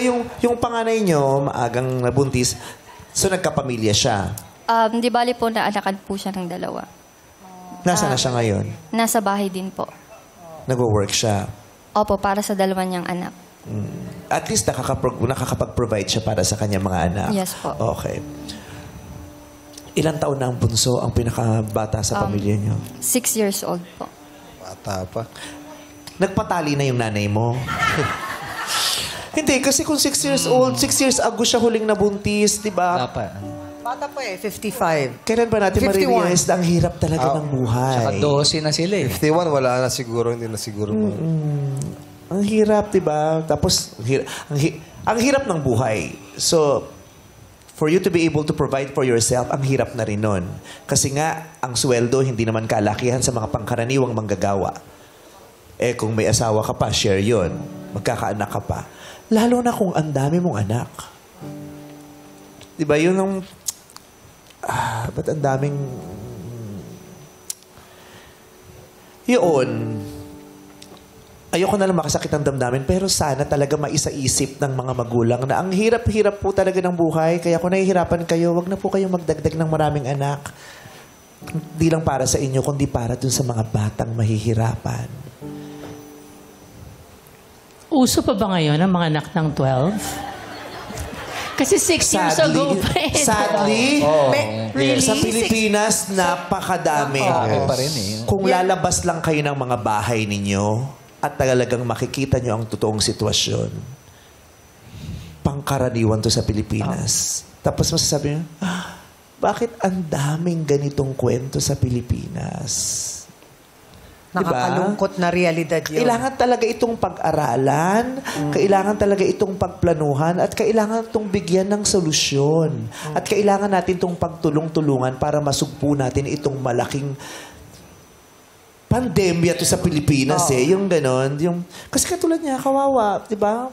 yung panganay nyo, maagang nabuntis, so nagkapamilya siya. Di bali po naanakan po siya ng dalawa. Nasaan na siya ngayon? Nasa bahay din po. Nag-work siya. Opo, para sa dalawa niyang anak. At least nakakapag-provide siya para sa kanyang mga anak. Yes po. Okay. Ilang taon na ang bunso, ang pinakabata sa pamilya niyo? 6 years old po. Bata pa. Nagpatali na yung nanay mo? Hindi, kasi kung 6 years old, 6 years ago siya huling nabuntis, di ba? Dapat. Bata pa eh, 55. Kailan ba natin 51. marirealize na ang hirap talaga ng buhay? Saka 12 na sila eh. 51, wala na siguro, hindi na siguro. Ang hirap, di ba? Tapos, ang hirap ng buhay. So, for you to be able to provide for yourself, ang hirap na rin nun. Kasi nga, ang sweldo hindi naman kalakihan sa mga pangkaraniwang manggagawa. Eh, kung may asawa ka pa, share yun. Magkakaanak ka pa. Lalo na kung ang dami mong anak. Di ba? Yun ang... ba't ang daming... Yun. Ayoko na lang makasakit ang damdamin, pero sana talaga maisaisip ng mga magulang na ang hirap-hirap po talaga ng buhay. Kaya kung nahihirapan kayo, wag na po kayong magdagdag ng maraming anak. Hindi lang para sa inyo, kundi para dun sa mga batang mahihirapan. Uso pa ba ngayon ang mga anak ng 12? Kasi 6 years ago pa eh. Sadly, Really? sa Pilipinas, napakadami. Pa rin eh. Kung lalabas lang kayo ng mga bahay ninyo at talagang makikita nyo ang totoong sitwasyon, pangkaraniwan to sa Pilipinas. Tapos masasabi nyo, bakit ang daming ganitong kwento sa Pilipinas? Nakakalungkot na realidad yun. Kailangan talaga itong pag-aralan, kailangan talaga itong pagplanuhan, at kailangan itong bigyan ng solusyon. At kailangan natin itong pagtulong-tulungan para masugpo natin itong malaking pandemya to sa Pilipinas eh. Yung ganon. Kasi katulad niya, kawawa, di ba?